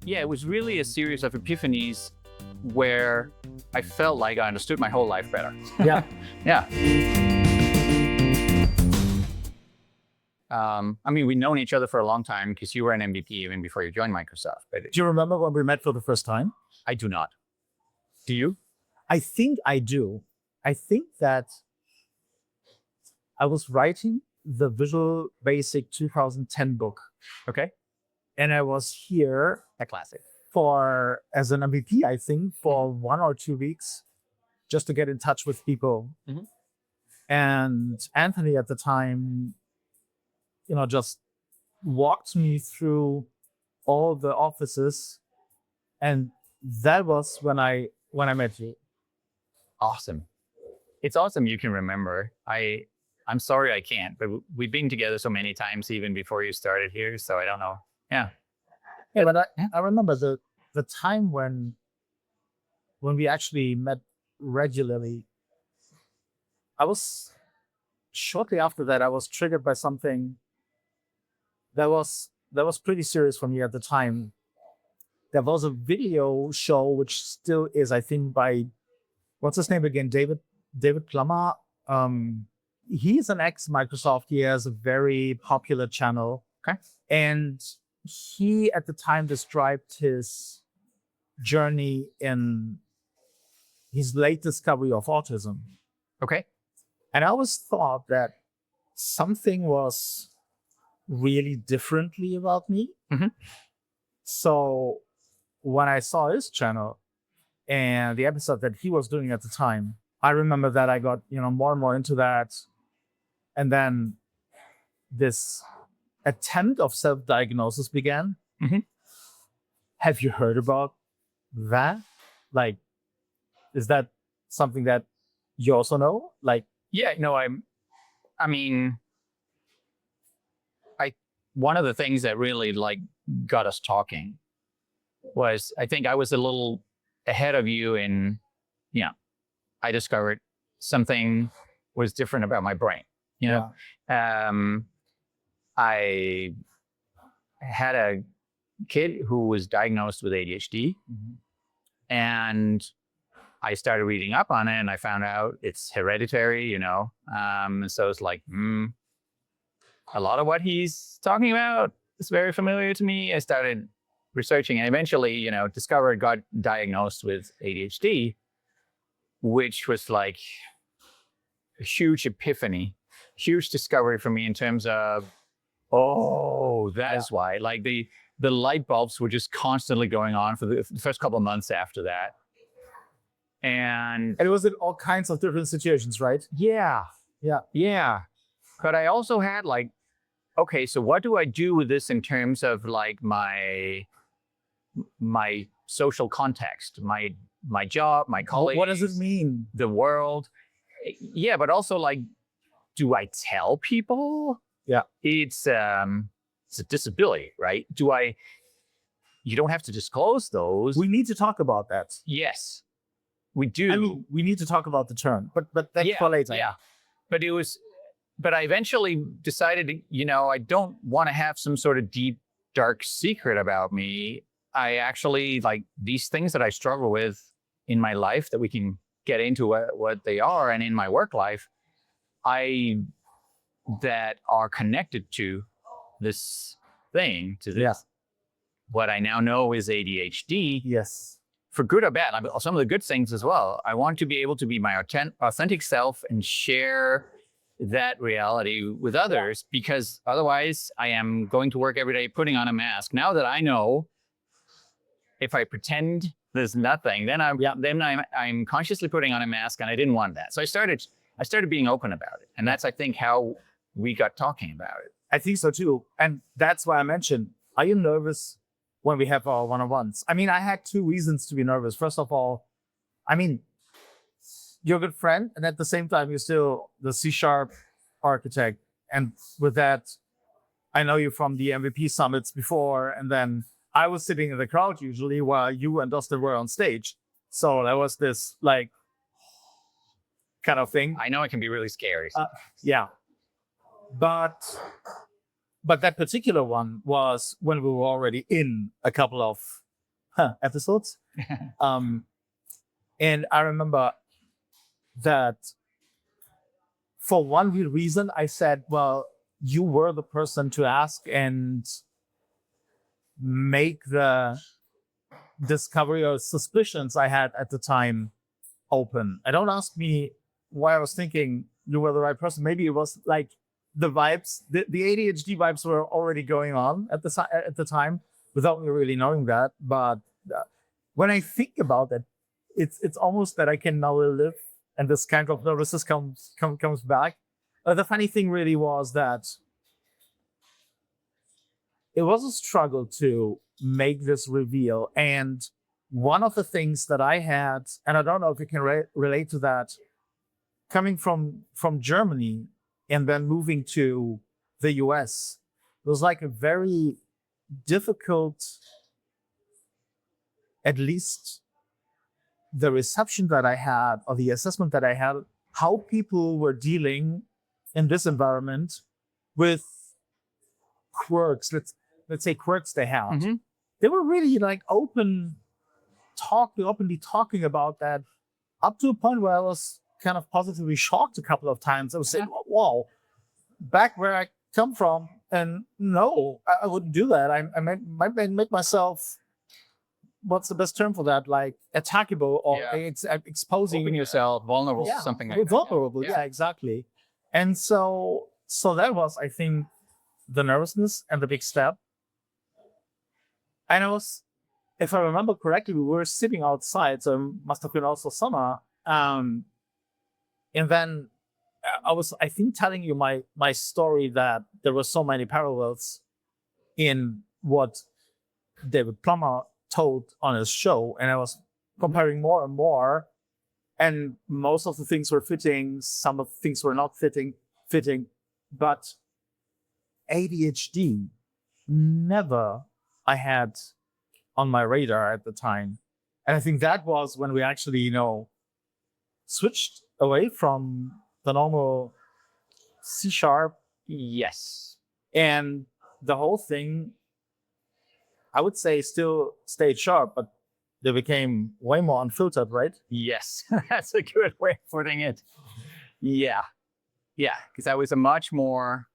Yeah, it was really a series of epiphanies where I felt like I understood my whole life better. Yeah. Yeah. I mean, we've known each other for a long time because you were an MVP even before you joined Microsoft. But Do you remember when we met for the first time? I do not. Do you? I think I do. I think that I was writing the Visual Basic 2010 book, Okay. and I was here A classic. as an MVP, I think, for 1 or 2 weeks, just to get in touch with people. Mhm. And Anthony at the time, just walked me through all the offices, and that was when I met you. Awesome. It's awesome you can remember. I'm sorry I can't, but we've been together so many times even before you started here, so I don't know. Yeah. Yeah, but I remember the time when we actually met regularly. Shortly after that, I was triggered by something that was pretty serious for me at the time. There was a video show, which still is, I think, by, what's his name again? David Plummer. He's an ex-Microsoft. He has a very popular channel. Okay. And he, at the time, described his journey in his late discovery of autism. Okay. And I always thought that something was really differently about me. Mhm. So when I saw his channel and the episode that he was doing at the time, I remember that I got, more and more into that. And then this attempt of self-diagnosis began. Mhm. Have you heard about that? Like, is that something that you also know? Like, Yeah, no, one of the things that really got us talking was, I think I was a little ahead of you in, I discovered something was different about my brain. I had a kid who was diagnosed with ADHD, and I started reading up on it, and I found out it's hereditary, so it's like, a lot of what he's talking about is very familiar to me. I started researching and eventually, got diagnosed with ADHD, which was like a huge epiphany, huge discovery for me in terms of, that is why. Like the light bulbs were just constantly going on for the first couple of months after that. And it was in all kinds of different situations, right? Yeah. But I also had okay, so what do I do with this in terms of my social context, my job, my colleagues? What does it mean? The world. Yeah, but also do I tell people? Yeah. It's a disability, right? You don't have to disclose those. We need to talk about that. Yes, we do. I mean, we need to talk about the term, but that's for later. Yeah. But I eventually decided, I don't want to have some sort of deep, dark secret about me. I actually these things that I struggle with in my life that we can get into what they are, and in my work life, that are connected to this thing, to this, what I now know is ADHD. Yes. For good or bad. Some of the good things as well. I want to be able to be my authentic self and share that reality with others, because otherwise I am going to work every day putting on a mask. Now that I know, if I pretend there's nothing, then I'm consciously putting on a mask, and I didn't want that. So I started being open about it, and that's, I think, how we got talking about it. I think so too, and that's why I mentioned, are you nervous when we have our one-on-ones? I mean, I had 2 reasons to be nervous. First of all, you're a good friend, and at the same time, you're still the C# architect. And with that, I know you from the MVP summits before, and then I was sitting in the crowd usually while you and Dustin were on stage. So there was this kind of thing. I know it can be really scary. Yeah. But that particular one was when we were already in a couple of episodes. And I remember that for one real reason, I said, well, you were the person to ask and make the discovery or suspicions I had at the time open. I don't ask me why I was thinking you were the right person. Maybe it was like the vibes, the ADHD vibes were already going on at the time without me really knowing that. But when I think about it, it's almost that I can now live and this kind of nervousness comes back. The funny thing really was that it was a struggle to make this reveal. And one of the things that I had, and I don't know if you can relate to that, coming from Germany and then moving to the US, it was like a very difficult, at least the reception that I had or the assessment that I had, how people were dealing in this environment with quirks, let's say quirks they had. Mm-hmm. They were really like openly talking about that, up to a point where I was kind of positively shocked a couple of times. I was saying, wow, back where I come from, and no, I wouldn't do that. I might make myself, what's the best term for that? Like attackable or it's exposing open yourself, vulnerable, something like vulnerable. that. Yeah, exactly. And so that was, I think, the nervousness and the big step. And I was, if I remember correctly, we were sitting outside, so it must have been also summer. And then I was, I think, telling you my story that there were so many parallels in what David Plummer told on his show. And I was comparing more and more. And most of the things were fitting. Some of the things were not fitting. But ADHD never I had on my radar at the time. And I think that was when we actually, switched away from the normal C#. Yes. And the whole thing, I would say, still stayed sharp, but they became way more unfiltered, right? Yes, that's a good way of putting it. Yeah, because that was a much more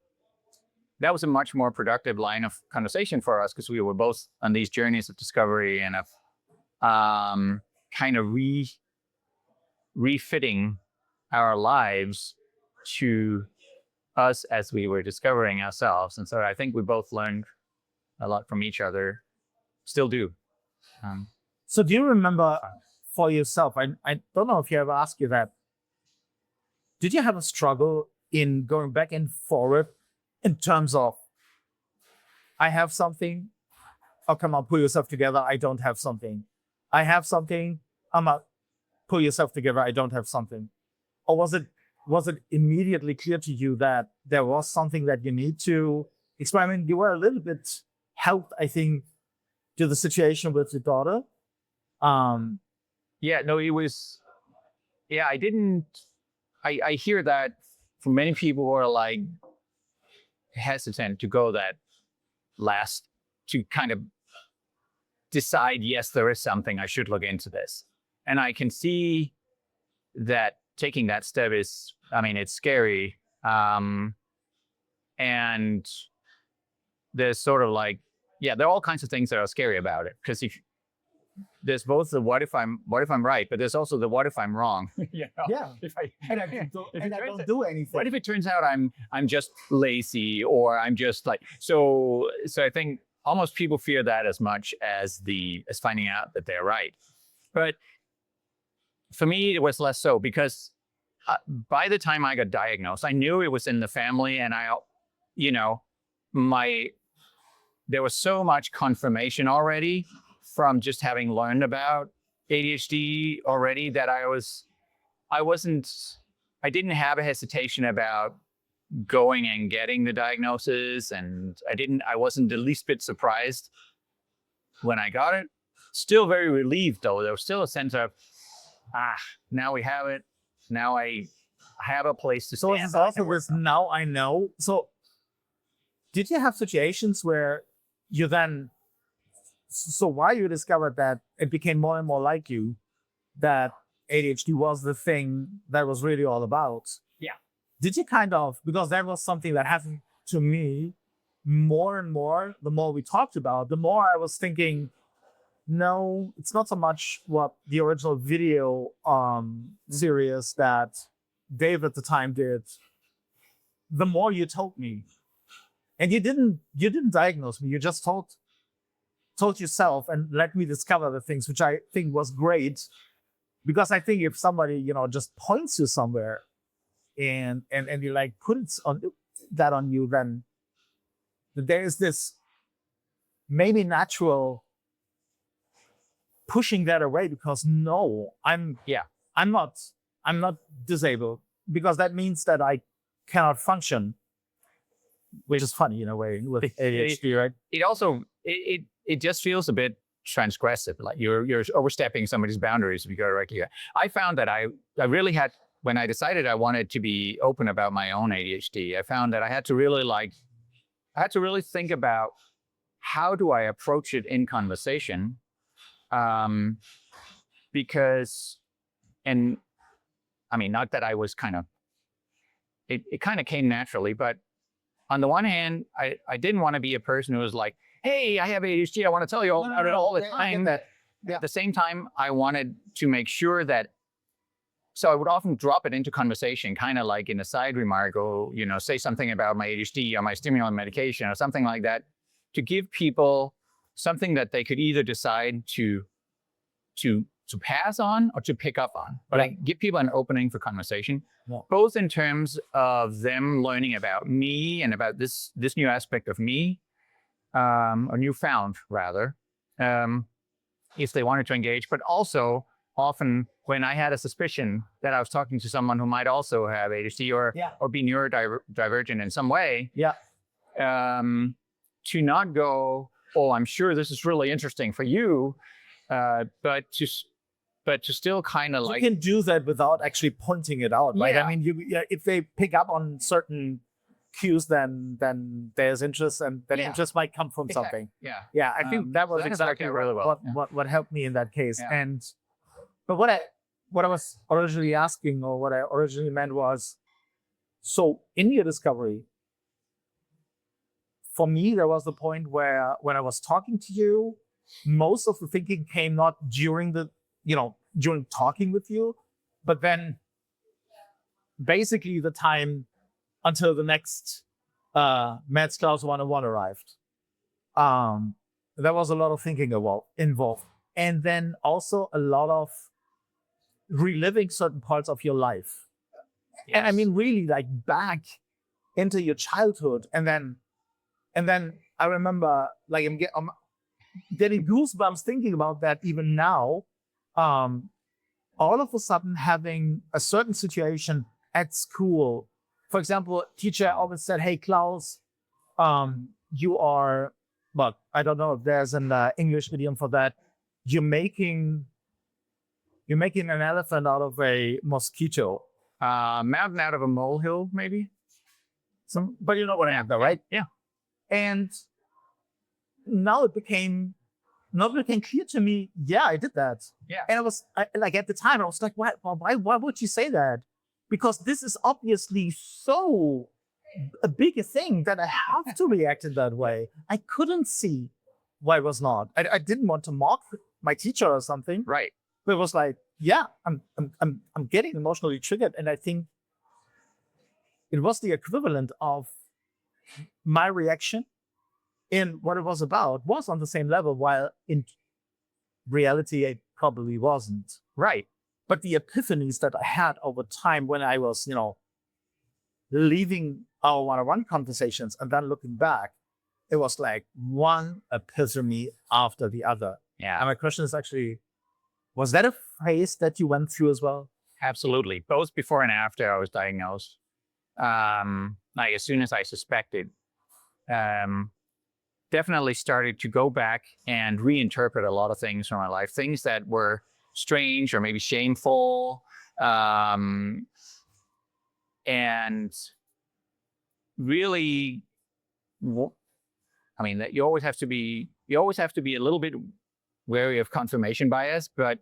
productive line of conversation for us, because we were both on these journeys of discovery and of kind of refitting our lives to us as we were discovering ourselves. And so I think we both learned a lot from each other, still do. So do you remember for yourself, I don't know if you ever asked you that, did you have a struggle in going back and forward in terms of, I have something, oh, come on, pull yourself together, I don't have something. I have something, pull yourself together, I don't have something. Or was it immediately clear to you that there was something that you need to experiment? You were a little bit helped, I think, to the situation with your daughter. It was, I hear that from many people who are like hesitant to go that last, to kind of decide, yes, there is something, I should look into this. And I can see that taking that step is, it's scary. And there's sort of like, there are all kinds of things that are scary about it. Because if there's both the what if I'm right, but there's also the what if I'm wrong. If I don't do anything. What if it turns out I'm just lazy, or I'm just like, so I think almost people fear that as much as finding out that they're right. But for me, it was less so, because by the time I got diagnosed, I knew it was in the family, and there was so much confirmation already from just having learned about ADHD already, that I didn't have a hesitation about going and getting the diagnosis. And I wasn't the least bit surprised when I got it. Still very relieved though. There was still a sense of, now we have it. Now I have a place to stand. So it's also this, now I know. So did you have situations where you then So why you discovered that it became more and more like you, that ADHD was the thing that was really all about. Yeah. Did you kind of, because that was something that happened to me more and more, the more we talked about, the more I was thinking, no, it's not so much what the original video series that Dave at the time did. The more you told me, and you didn't diagnose me, you just told yourself and let me discover the things, which I think was great. Because I think if somebody, just points you somewhere and you like put it on you, then there is this maybe natural pushing that away, because no, I'm not disabled, because that means that I cannot function, which is funny in a way with ADHD, right? It also it just feels a bit transgressive, like you're overstepping somebody's boundaries if you go directly. I found that I really had, when I decided I wanted to be open about my own ADHD, I found that I had to really think about how do I approach it in conversation, because, and I mean, not that I was it kind of came naturally, but on the one hand, I didn't want to be a person who was like, hey, I have ADHD, I want to tell you all about it all the time. Yeah. At the same time, I wanted to make sure that, so I would often drop it into conversation, kind of like in a side remark, or, say something about my ADHD or my stimulant medication or something like that, to give people something that they could either decide to pass on or to pick up on. But I give people an opening for conversation, both in terms of them learning about me and about this new aspect of me, or newfound rather, if they wanted to engage, but also often when I had a suspicion that I was talking to someone who might also have ADHD or be neurodivergent in some way, to not go, oh, I'm sure this is really interesting for you, but to still kind of like, you can do that without actually pointing it out, right? Yeah. I mean, if they pick up on certain cues, then there's interest, and that interest might come from something. Yeah. I think that was exactly really well. what helped me in that case. Yeah. But what I was originally asking, or what I originally meant was, so in your discovery, for me, there was the point where when I was talking to you, most of the thinking came not during during talking with you, but then basically the time until the next Mads Klaus 101 arrived. There was a lot of thinking involved. And then also a lot of reliving certain parts of your life. Yes. And I mean, really like back into your childhood. And then I remember like I'm getting goosebumps thinking about that even now. All of a sudden having a certain situation at school. For example, teacher always said, hey, Klaus, you are, but I don't know if there's an English idiom for that. You're making an elephant out of a mosquito. Mountain out of a molehill, maybe? But you know what I mean, though, right? Yeah. And now it became clear to me, yeah, I did that. Yeah. And like at the time, I was like, why would you say that? Because this is obviously so a big a thing that I have to react in that way. I couldn't see why it was not. I didn't want to mock my teacher or something. Right. But it was like, yeah, I'm getting emotionally triggered. And I think it was the equivalent of my reaction in what it was about was on the same level, while in reality, it probably wasn't. Right. But the epiphanies that I had over time when I was, leaving our one-on-one conversations and then looking back, it was like one epiphany after the other. Yeah. And my question is actually, was that a phase that you went through as well? Absolutely. Both before and after I was diagnosed. Like as soon as I suspected, definitely started to go back and reinterpret a lot of things from my life, things that were strange or maybe shameful. And really, I mean, that you always have to be you always have to be a little bit wary of confirmation bias, but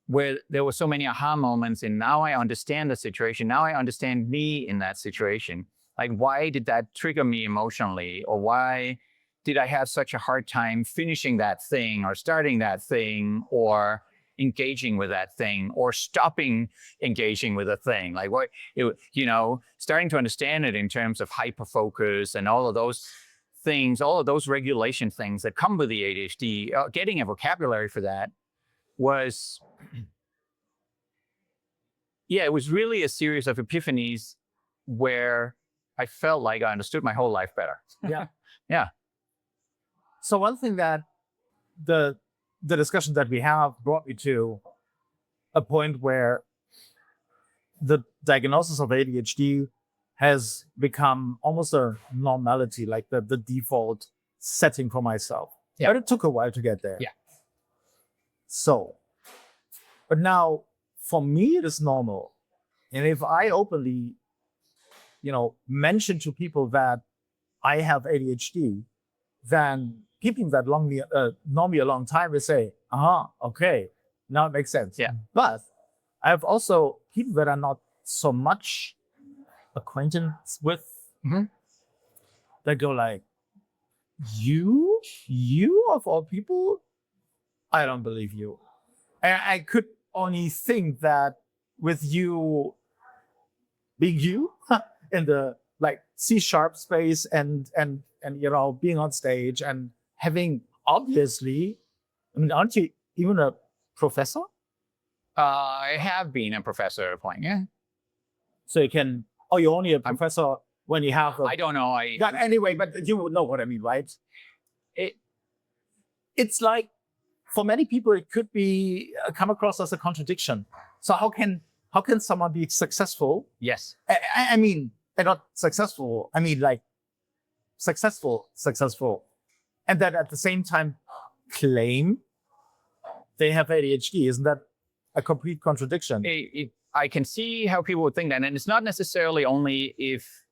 where there were so many aha moments, and now I understand the situation. Now I understand me in that situation. Like, why did that trigger me emotionally? Or why did I have such a hard time finishing that thing or starting that thing or engaging with that thing or stopping engaging with a thing? Like, what, starting to understand it in terms of hyperfocus and all of those things, all of those regulation things that come with the ADHD, getting a vocabulary for that was, it was really a series of epiphanies where I felt like I understood my whole life better. Yeah. Yeah. So one thing that the discussion that we have brought me to a point where the diagnosis of ADHD has become almost a normality, like the default setting for myself. Yeah. But it took a while to get there. Yeah. So, but now for me, it is normal. And if I openly, mention to people that I have ADHD, then people that know me a long time will say, okay, now it makes sense. Yeah. But I have also people that are not so much acquaintance with, that go like, you of all people, I don't believe you. And I could only think that with you being you in the like C# space and being on stage and having obviously, aren't you even a professor? I have been a professor at a point, yeah. So you're only a professor when you have I don't know. Anyway, but you would know what I mean, right? It's like, for many people, it could be come across as a contradiction. So how can someone be successful? Yes. I mean, not successful. I mean, like successful, and then at the same time claim they have ADHD. Isn't that a complete contradiction? I can see how people would think that, and it's not necessarily only if.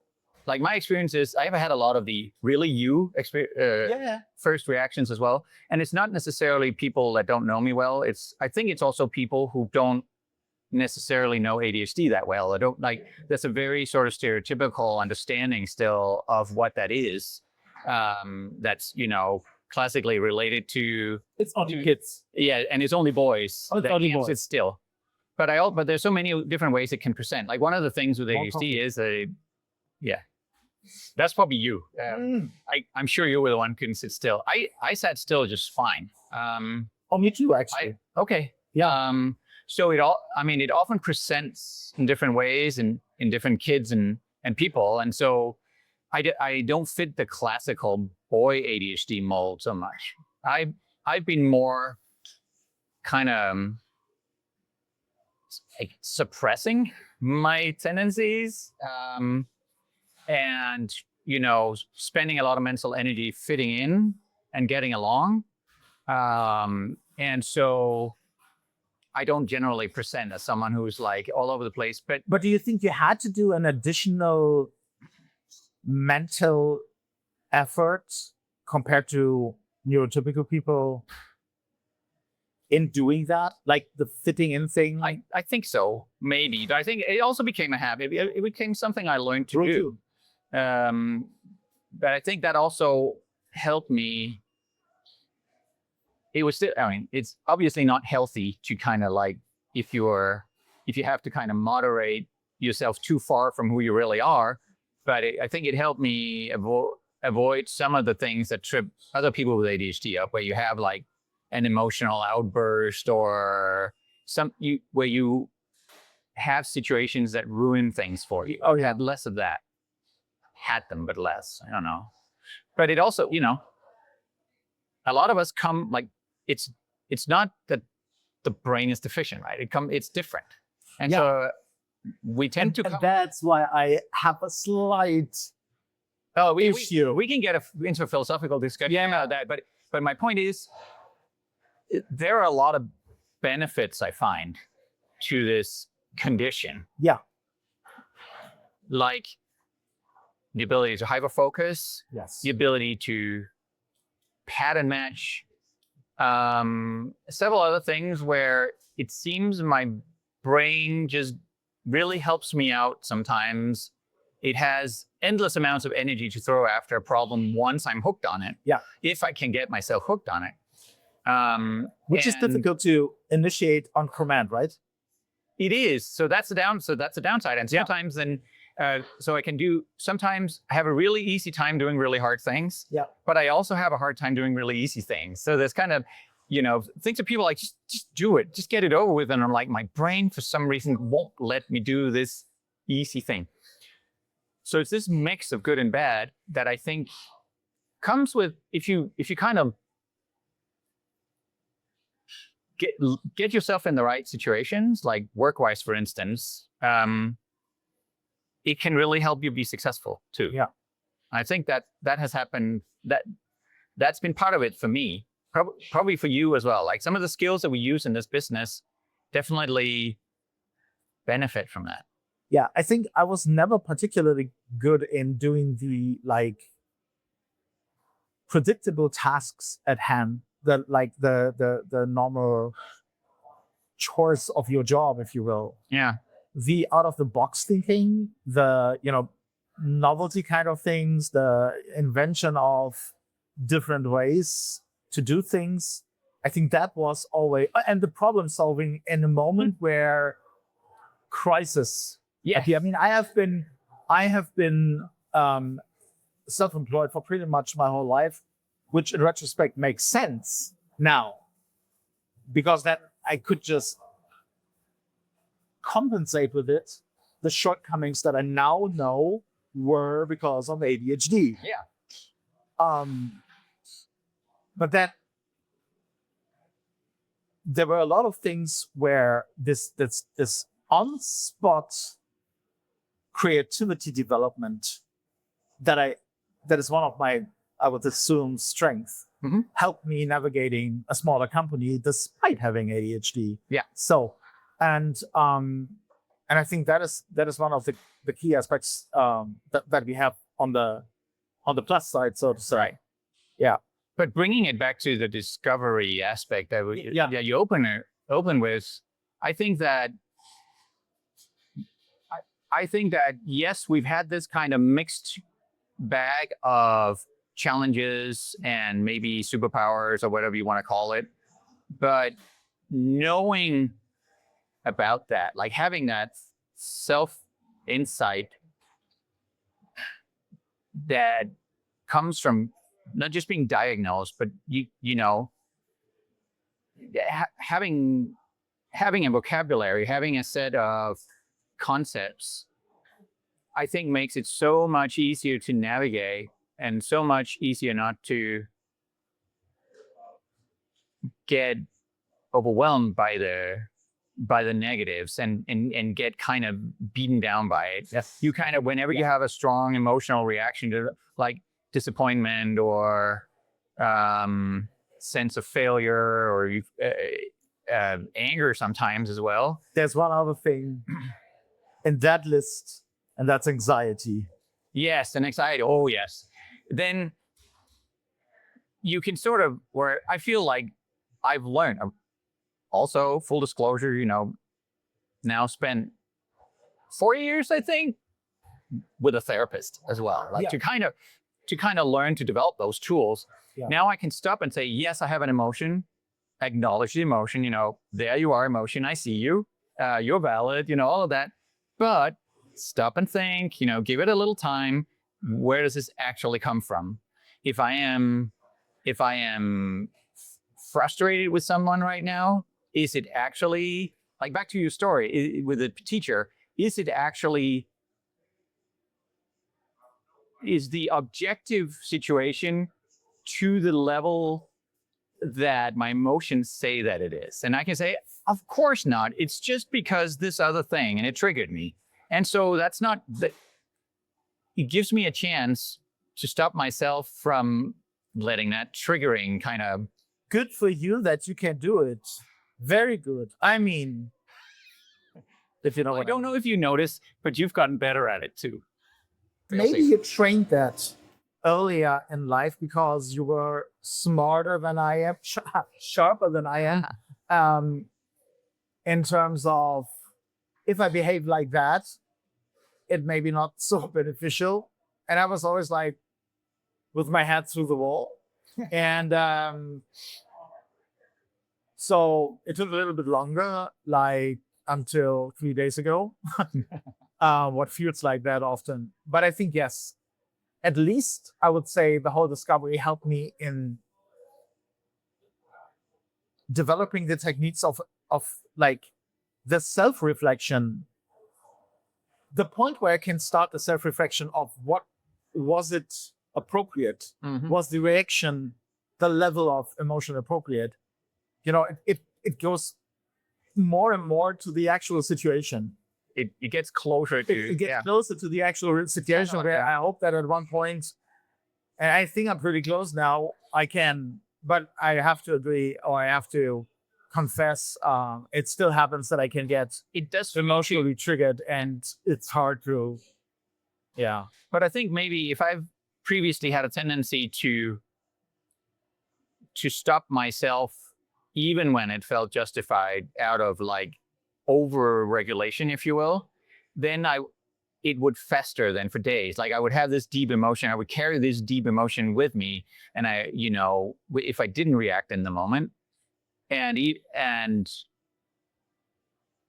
Like, my experience is I've had a lot of the really first reactions as well. And it's not necessarily people that don't know me well. I think it's also people who don't necessarily know ADHD that well. That's a very sort of stereotypical understanding still of what that is. That's, classically related to. It's only kids. Yeah, and it's only boys. Oh, it's only boys. It's still. But there's so many different ways it can present. Like, one of the things with ADHD is that's probably you. I'm sure you were the one who couldn't sit still. I sat still just fine. Me too, actually. Okay. Yeah. So it often presents in different ways and in different kids and people. And so I don't fit the classical boy ADHD mold so much. I've been more kind of suppressing my tendencies. And, spending a lot of mental energy fitting in and getting along. And so I don't generally present as someone who's like all over the place. But do you think you had to do an additional mental effort compared to neurotypical people in doing that? Like the fitting in thing? I think so, maybe. But I think it also became a habit. It became something I learned to do. But I think that also helped me. It was still, it's obviously not healthy to kind of like, if you have to kind of moderate yourself too far from who you really are. But I think it helped me avoid some of the things that trip other people with ADHD up, where you have like an emotional outburst or where you have situations that ruin things for you. Oh, yeah. Had less of that. Had them, but less. I don't know. But it also, a lot of us come like, it's not that the brain is deficient, right? It's different. And so we tend to. And that's why I have a slight issue. We can get into a philosophical discussion about that. But my point is, there are a lot of benefits I find to this condition. Yeah. Like the ability to hyperfocus. Yes. The ability to pattern match, several other things where it seems my brain just really helps me out sometimes. It has endless amounts of energy to throw after a problem once I'm hooked on it. Yeah. If I can get myself hooked on it. Which is difficult to initiate on command, right? It is. So that's the downside. And sometimes then, so I can do, sometimes I have a really easy time doing really hard things. Yeah. But I also have a hard time doing really easy things. So there's kind of, things that people like, just do it, just get it over with. And I'm like, my brain for some reason won't let me do this easy thing. So it's this mix of good and bad that I think comes with, if you kind of get yourself in the right situations, like work-wise, for instance, it can really help you be successful too. Yeah. I think that has happened, that's been part of it for me, probably for you as well. Like some of the skills that we use in this business definitely benefit from that. Yeah, I think I was never particularly good in doing the predictable tasks at hand, the normal chores of your job, if you will. Yeah. The out of the box thinking, the novelty kind of things, the invention of different ways to do things. I think that was always, and the problem solving in a moment where crisis. Yeah. I mean, I have been self-employed for pretty much my whole life, which in retrospect makes sense now, because that I could just compensate with it. The shortcomings that I now know were because of ADHD. Yeah. But that there were a lot of things where this on-spot creativity development that is one of my, I would assume, strengths, helped me navigating a smaller company despite having ADHD. Yeah. So, and I think that is one of the key aspects that we have on the plus side, so to say. Right. Yeah. But bringing it back to the discovery aspect that you open with, I think that yes, we've had this kind of mixed bag of challenges and maybe superpowers or whatever you want to call it. But knowing about that, like having that self-insight that comes from not just being diagnosed, but having a vocabulary, having a set of concepts, I think makes it so much easier to navigate and so much easier not to get overwhelmed by the negatives and get kind of beaten down by it. Yes. You kind of, whenever you have a strong emotional reaction to like disappointment or sense of failure or anger sometimes as well. There's one other thing in that list, and that's anxiety. Yes, and anxiety. Oh, yes. Then you can sort of, where I feel like I've learned, also full disclosure, now spent 4 years, I think, with a therapist as well, like to kind of learn to develop those tools. Yeah. Now I can stop and say, yes, I have an emotion, acknowledge the emotion, there you are, emotion, I see you, you're valid, all of that. But stop and think, give it a little time. Where does this actually come from? If I am frustrated with someone right now, is it actually, like back to your story with the teacher, is the objective situation to the level that my emotions say that it is? And I can say, of course not. It's just because this other thing, and it triggered me. And so that's not that. It gives me a chance to stop myself from letting that triggering kind of. Good for you that you can do it. Very good. I mean, if you know what I don't know if you noticed, but you've gotten better at it too. Maybe you trained that. earlier in life because you were smarter than I am, sharper than I am, in terms of if I behave like that, it may be not so beneficial. And I was always like with my head through the wall. And so it took a little bit longer, like until 3 days ago, what feels like that often. But I think, yes, at least I would say the whole discovery helped me in developing the techniques of like the self-reflection, the point where I can start the self-reflection of what was it appropriate? Was the reaction, the level of emotion appropriate? You know, it goes more and more to the actual situation. It gets closer to It gets closer to the actual situation where I hope that at one point, and I think I'm pretty close now, I can, but I have to agree, or I have to confess, it still happens that I can get emotionally triggered, and it's hard to, But I think maybe if I've previously had a tendency to stop myself even when it felt justified out of like over regulation, if you will, then it would fester then for days. Like I would have this deep emotion, I would carry this deep emotion with me, and if I didn't react in the moment, and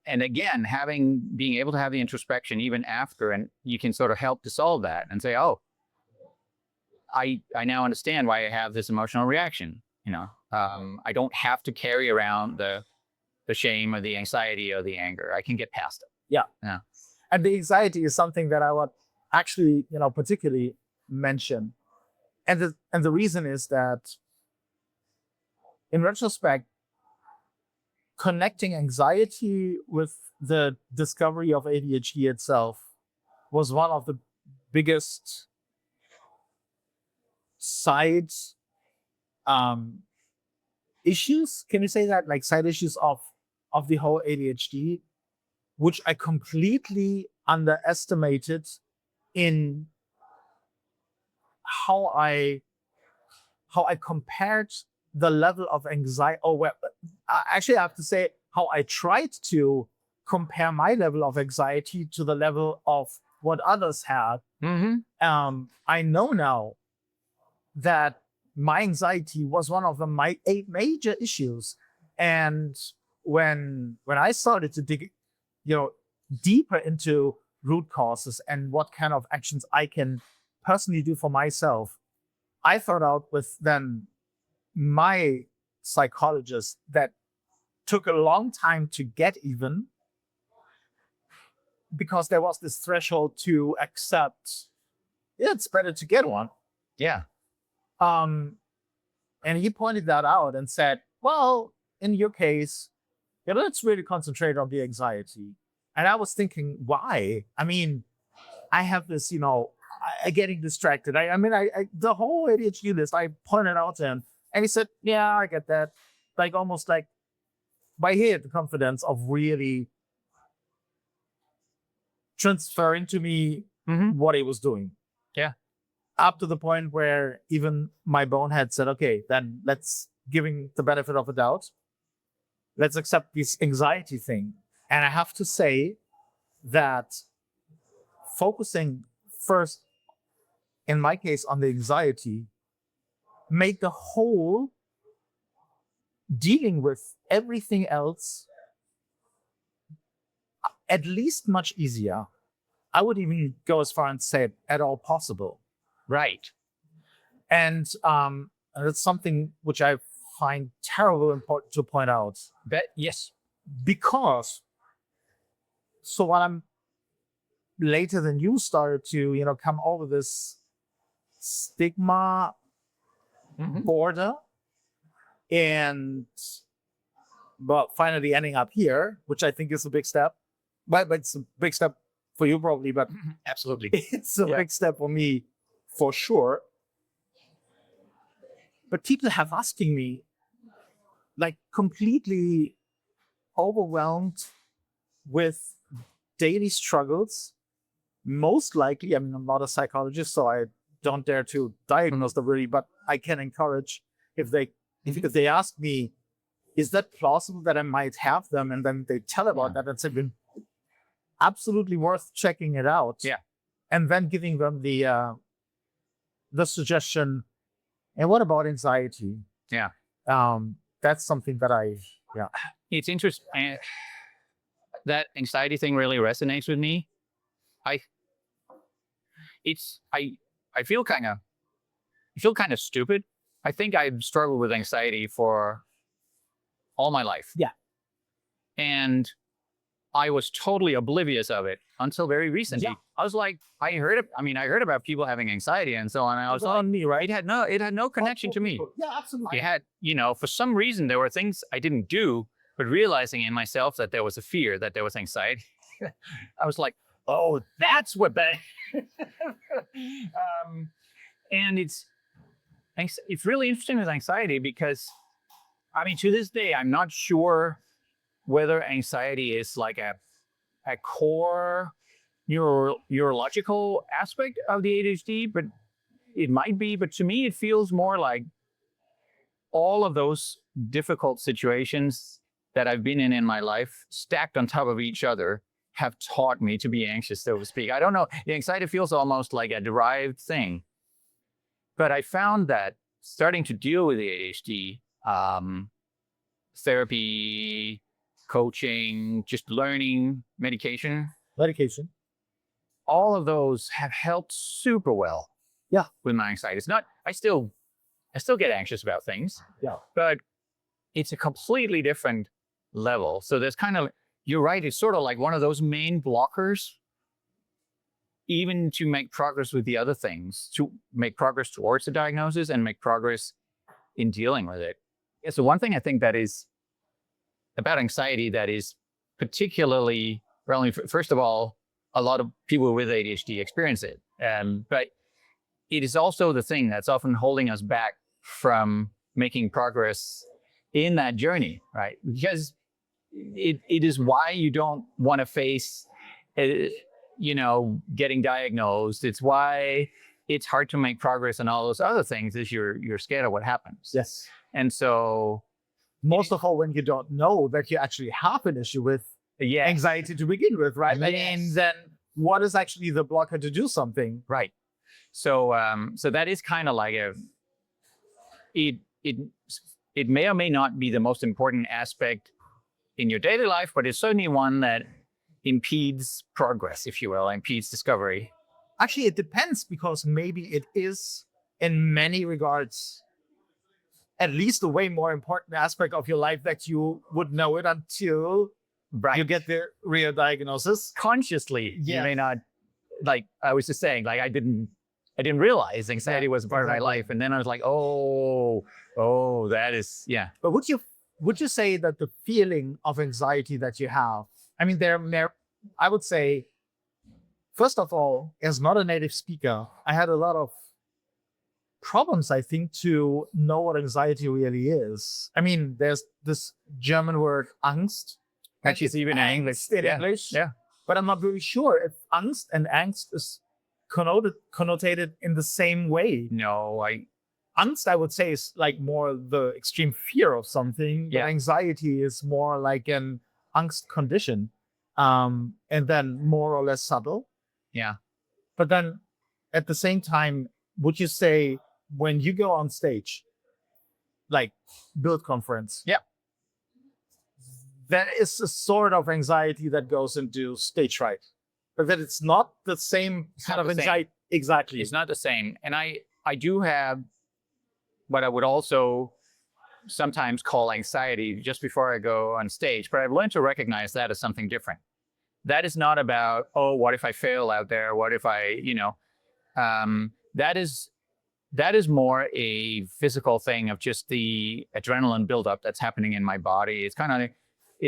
again, being able to have the introspection even after, and you can sort of help dissolve that and say, oh, I now understand why I have this emotional reaction. I don't have to carry around the shame or the anxiety or the anger. I can get past it. Yeah. And the anxiety is something that I would actually, particularly mention. And the reason is that in retrospect, connecting anxiety with the discovery of ADHD itself was one of the biggest side issues. Can you say that? Like side issues of the whole ADHD, which I completely underestimated in how I compared the level of anxiety. Actually, I have to say how I tried to compare my level of anxiety to the level of what others had. I know now that my anxiety was one of my 8 major issues. And when I started to dig, deeper into root causes and what kind of actions I can personally do for myself, I thought out with then my psychologist that took a long time to get even, because there was this threshold to accept it's better to get one. Yeah. And he pointed that out and said, well, in your case, let's really concentrate on the anxiety. And I was thinking, why? I mean, I have this, getting distracted. I the whole ADHD list, I pointed out to him, and he said, yeah, I get that. Like almost like by he had the confidence of really transferring to me what he was doing. Yeah. Up to the point where even my bonehead said, okay, then let's giving the benefit of the doubt. Let's accept this anxiety thing. And I have to say that focusing first, in my case, on the anxiety, made the whole dealing with everything else at least much easier. I would even go as far and say it at all possible. Right. And it's something which I find terribly important to point out. Yes. Because, so while I'm later than you started to, come over this stigma border, and but finally ending up here, which I think is a big step. But it's a big step for you probably, but absolutely, it's a big step for me for sure. But people have asking me, like completely overwhelmed with daily struggles. Most likely, I'm not a psychologist, so I don't dare to diagnose them really, but I can encourage if they ask me, is that plausible that I might have them? And then they tell about that, it's been absolutely worth checking it out. Yeah. And then giving them the suggestion, and what about anxiety? Yeah. That's something that It's interesting. That anxiety thing really resonates with me. I feel kind of stupid. I think I've struggled with anxiety for all my life. Yeah. And I was totally oblivious of it until very recently. Yeah. I was like, I heard about people having anxiety and so on. And I was on me, right? It had no connection to me. Yeah, absolutely. It had, for some reason there were things I didn't do, but realizing in myself that there was a fear, that there was anxiety, I was like, oh, that's what that. And it's really interesting with anxiety because, to this day, I'm not sure whether anxiety is like a core neurological aspect of the ADHD, but it might be. But to me, it feels more like all of those difficult situations that I've been in my life stacked on top of each other have taught me to be anxious, so to speak. I don't know. The anxiety feels almost like a derived thing. But I found that starting to deal with the ADHD, therapy, coaching, just learning, medication, all of those have helped super well. Yeah. With my anxiety. It's not, I still get anxious about things. Yeah. But it's a completely different level. So there's you're right, it's sort of like one of those main blockers, even to make progress with the other things, to make progress towards the diagnosis and make progress in dealing with it. Yeah, so one thing I think that is about anxiety that is particularly relevant, first of all, a lot of people with ADHD experience it. But it is also the thing that's often holding us back from making progress in that journey, right? Because it is why you don't want to face, getting diagnosed. It's why it's hard to make progress and all those other things is you're scared of what happens. Yes. And so most of all, when you don't know that you actually have an issue with anxiety to begin with, right? Yes. And then what is actually the blocker to do something? Right. So so that is kind of like it may or may not be the most important aspect in your daily life, but it's certainly one that impedes progress, if you will, impedes discovery. Actually, it depends, because maybe it is in many regards at least a way more important aspect of your life that you would know it until you get the real diagnosis. Consciously, you may not, like I was just saying, like I didn't realize anxiety was a part of my life. And then I was like, oh, that is, But would you say that the feeling of anxiety that you have, I would say, first of all, as not a native speaker, I had a lot of problems, I think, to know what anxiety really is. There's this German word Angst. Which is even in English. English. Yeah. But I'm not really sure if Angst and Angst is connotated in the same way. No, Angst, I would say, is like more the extreme fear of something. Yeah. But anxiety is more like an Angst condition. And then more or less subtle. Yeah. But then at the same time, would you say when you go on stage, like Build Conference, there is a sort of anxiety that goes into stage fright, but that it's not the same kind of anxiety. Exactly. It's not the same. And I do have what I would also sometimes call anxiety just before I go on stage, but I've learned to recognize that as something different. That is not about, what if I fail out there? What if I, that is more a physical thing of just the adrenaline buildup that's happening in my body. It's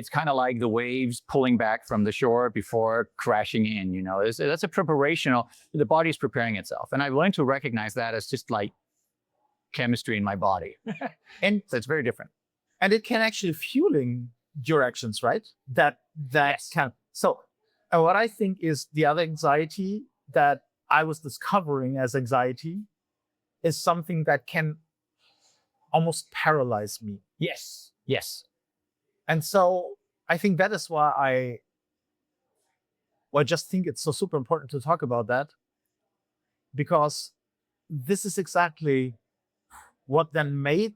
kind of like the waves pulling back from the shore before crashing in, that's a preparational, the body's preparing itself. And I've learned to recognize that as just like chemistry in my body. And so it's very different. And it can actually fueling your actions, right? That Yes. can. So what I think is the other anxiety that I was discovering as anxiety is something that can almost paralyze me. Yes. Yes. And so I think that is why I just think it's so super important to talk about that, because this is exactly what then made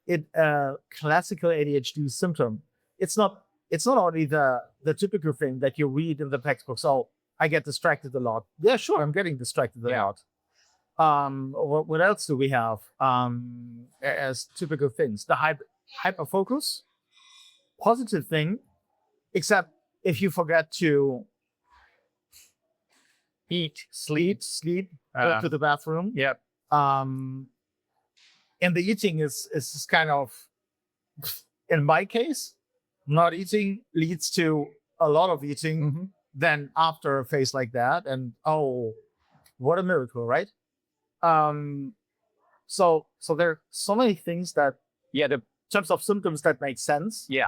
it a classical ADHD symptom. It's not only the typical thing that you read in the textbooks. Oh, I get distracted a lot. Yeah, sure, I'm getting distracted a lot. What else do we have as typical things? The hyperfocus, positive thing, except if you forget to eat, sleep, go to the bathroom. Yep. And the eating is kind of, in my case, not eating leads to a lot of eating. Then after a phase like that, and oh, what a miracle, right? So there are so many things that, in terms of symptoms, that make sense. Yeah.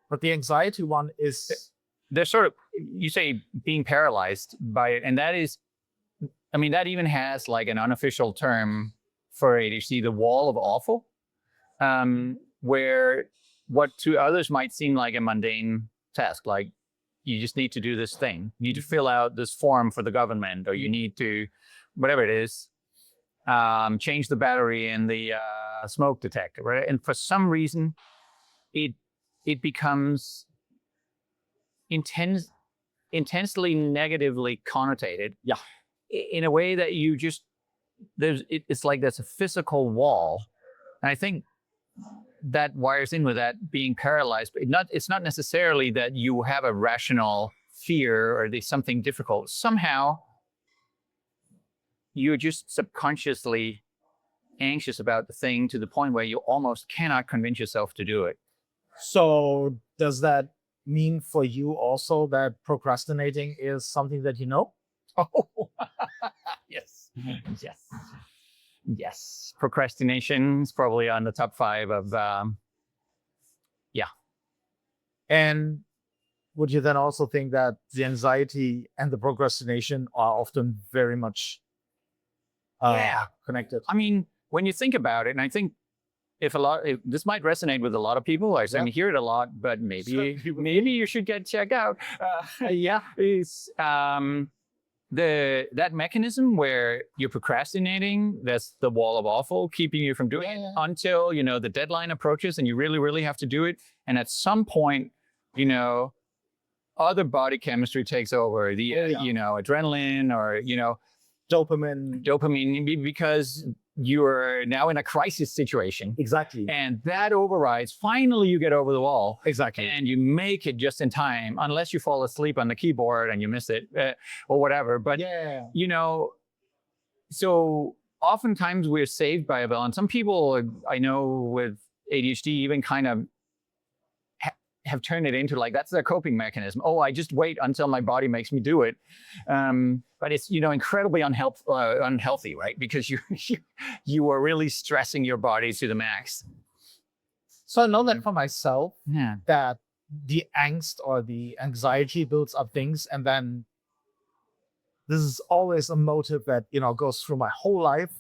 But the anxiety one is, there's sort of, you say being paralyzed by it, and that is, I mean, that even has like an unofficial term for ADHD, the wall of awful, where what to others might seem like a mundane task, like you just need to do this thing, you need to fill out this form for the government, or you need to, whatever it is, change the battery in the smoke detector, right? And for some reason, it becomes intensely negatively connotated. Yeah. In a way that you just, it's like there's a physical wall. And I think that wires in with that being paralyzed, but it's not necessarily that you have a rational fear or there's something difficult. Somehow you're just subconsciously anxious about the thing to the point where you almost cannot convince yourself to do it. So does that mean for you also that procrastinating is something that you know? Oh, yes. Yes. Procrastination is probably on the top 5 of, And would you then also think that the anxiety and the procrastination are often very much connected? I mean, when you think about it, and I think if this might resonate with a lot of people, I hear it a lot, but maybe you should get checked out. Is that mechanism where you're procrastinating, that's the wall of awful, keeping you from doing it until, the deadline approaches and you really, really have to do it. And at some point, other body chemistry takes over, the, adrenaline or, dopamine, because you're now in a crisis situation. Exactly. And that overrides. Finally, you get over the wall. Exactly. And you make it just in time, unless you fall asleep on the keyboard and you miss it or whatever. But, so oftentimes we're saved by a bell. And some people I know with ADHD even kind of have turned it into like, that's their coping mechanism. Oh, I just wait until my body makes me do it. But it's, incredibly unhealthy, right? Because you are really stressing your body to the max. So I know that for myself, that the angst or the anxiety builds up things. And then this is always a motive that, goes through my whole life.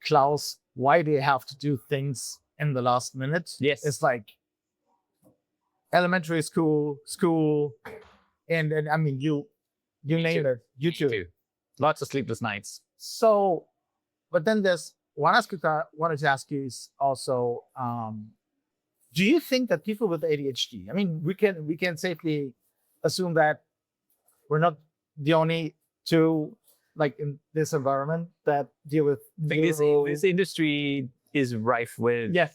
Klaus, why do you have to do things in the last minute? Yes. It's like elementary school, and I mean, you nailed it. You too. Lots of sleepless nights. So, but then there's one aspect I wanted to ask you is also, do you think that people with ADHD, I mean, we can safely assume that we're not the only two, like in this environment, that deal with this industry is rife with. Yes,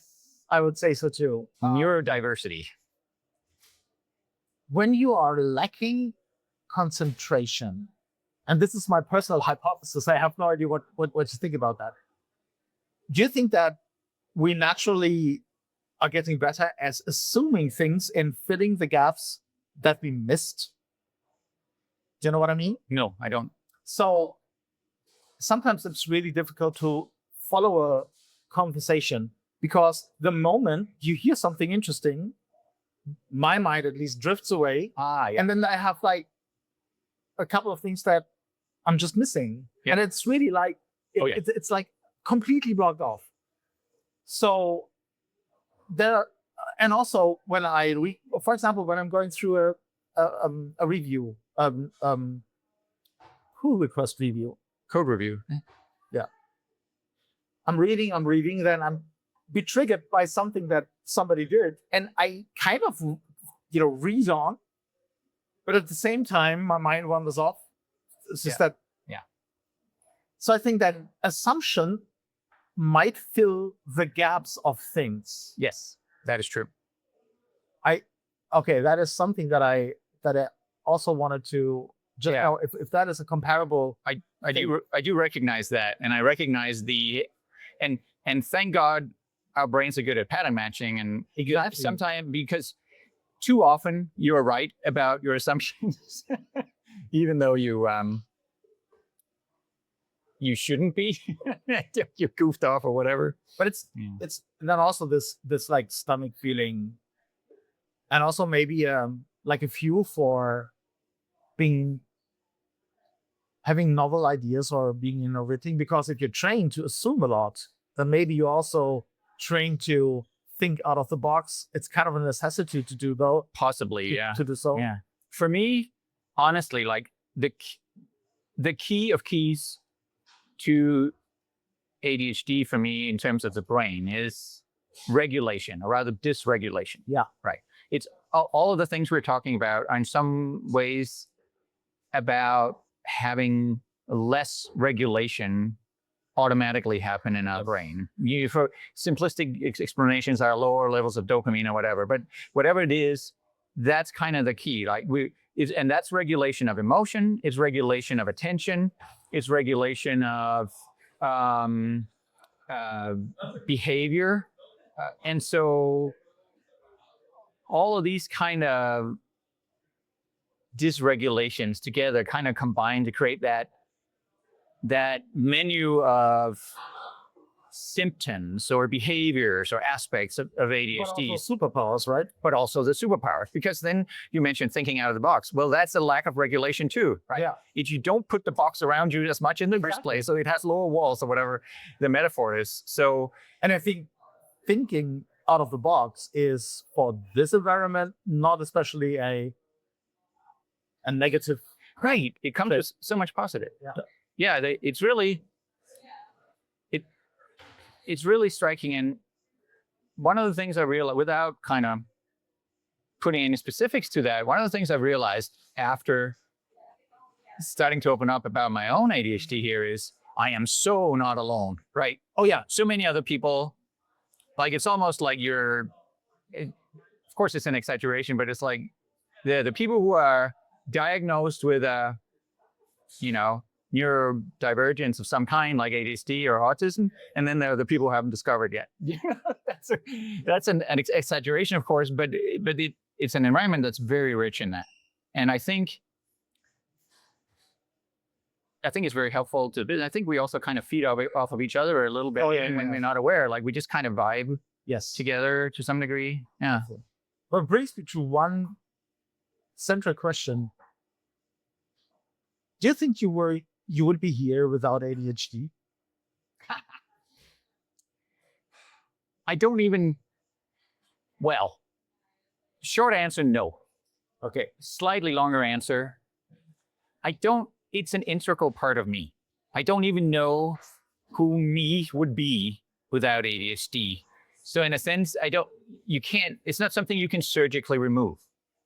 I would say so too. Neurodiversity. When you are lacking concentration, and this is my personal hypothesis, I have no idea what to think about that. Do you think that we naturally are getting better as assuming things and filling the gaps that we missed? Do you know what I mean? No, I don't. So sometimes it's really difficult to follow a conversation because the moment you hear something interesting, my mind at least drifts away. Yeah. And then I have like a couple of things that I'm just missing. Yeah. And it's really like, it's like completely blocked off. So there, and also when I read, for example, when I'm going through a review, pull request review, Code review. yeah, I'm reading, then I'm be triggered by something that somebody did, and I kind of, read on, but at the same time, my mind wanders off. It's just that. Yeah. So I think that assumption might fill the gaps of things. Yes, that is true. Okay, that is something that I also wanted to just know if that is a comparable. I do recognize that, and I recognize and thank God our brains are good at pattern matching, and sometimes because too often you are right about your assumptions, even though you shouldn't be. You goofed off or whatever. But it's and then also this like stomach feeling, and also maybe like a fuel for having novel ideas or being innovating, because if you're trained to assume a lot, then maybe you also trained to think out of the box. It's kind of a necessity to do though. Possibly, to do so. Yeah. For me, honestly, like the key of keys to ADHD for me in terms of the brain is regulation, or rather dysregulation. Yeah. Right. It's all of the things we're talking about are in some ways about having less regulation automatically happen in our brain. For simplistic explanations are lower levels of dopamine or whatever, but whatever it is, that's kind of the key. Like and that's regulation of emotion, it's regulation of attention, it's regulation of behavior. And so all of these kind of dysregulations together kind of combine to create that menu of symptoms or behaviors or aspects of ADHD. But also superpowers, right? But also the superpowers, because then you mentioned thinking out of the box. Well, that's a lack of regulation too, right? Yeah. If you don't put the box around you as much in the first place, so it has lower walls or whatever the metaphor is. So, and I think thinking out of the box is for this environment not especially a negative. Right. It comes with so much positive. Yeah. It's really striking. And one of the things I realized, without kind of putting any specifics to that, one of the things I've realized after starting to open up about my own ADHD here is I am so not alone, right? Oh yeah. So many other people, like it's almost like of course it's an exaggeration, but it's like the people who are diagnosed with neurodivergence of some kind, like ADHD or autism, and then there are the people who haven't discovered yet. That's an exaggeration, of course, but it's an environment that's very rich in that, and I think it's very helpful to business. I think we also kind of feed off of each other a little bit when we're not aware. Like we just kind of vibe together to some degree. Yeah. Well, it brings me to one central question. Do you think you would be here without ADHD? I don't even, well, short answer, no. Okay. Slightly longer answer. It's an integral part of me. I don't even know who me would be without ADHD. So in a sense, it's not something you can surgically remove.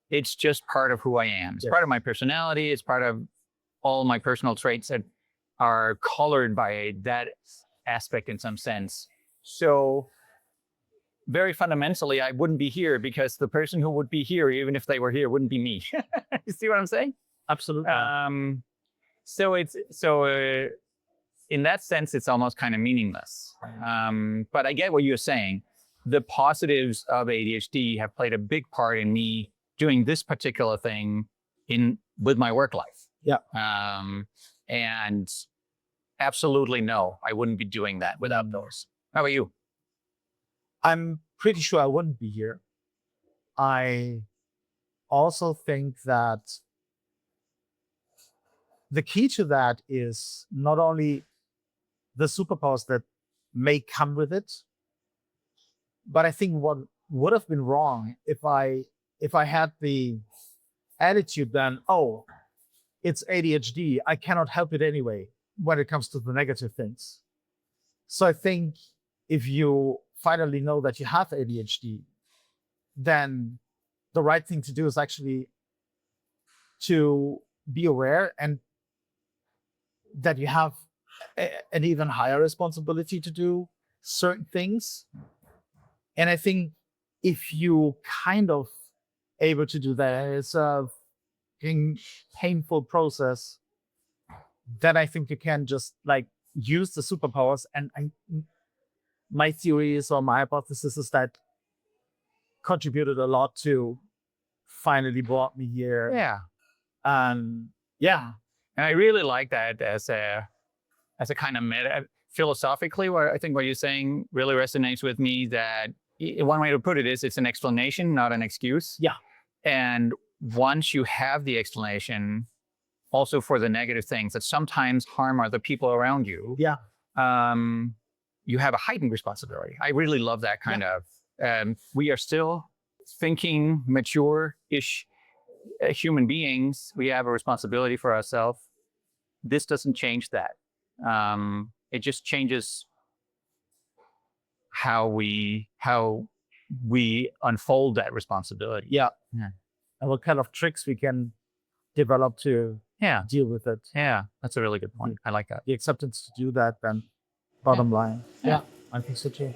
It's just part of who I am. It's part of my personality. It's part of all my personal traits that are colored by that aspect in some sense. So very fundamentally, I wouldn't be here because the person who would be here, even if they were here, wouldn't be me. You see what I'm saying? Absolutely. So in that sense, it's almost kind of meaningless. But I get what you're saying. The positives of ADHD have played a big part in me doing this particular thing with my work life. Yeah. And absolutely no, I wouldn't be doing that without those. How about you? I'm pretty sure I wouldn't be here. I also think that the key to that is not only the superpowers that may come with it, but I think what would have been wrong if I had the attitude then, oh, it's ADHD, I cannot help it anyway, when it comes to the negative things. So I think if you finally know that you have ADHD, then the right thing to do is actually to be aware and that you have an even higher responsibility to do certain things. And I think if you kind of able to do that, it's a painful process, then I think you can just like use the superpowers. And my theory is, or my hypothesis is that contributed a lot to finally brought me here. Yeah. And And I really like that as a kind of meta. Philosophically, what I think what you're saying really resonates with me, that one way to put it is it's an explanation, not an excuse. Yeah. And once you have the explanation, also for the negative things that sometimes harm other people around you, you have a heightened responsibility. I really love that kind of, we are still thinking, mature-ish human beings. We have a responsibility for ourselves. This doesn't change that. It just changes how we unfold that responsibility. Yeah. And what kind of tricks we can develop to deal with it. Yeah, that's a really good point. I like that. The acceptance to do that, then bottom line. Yeah. I think so too.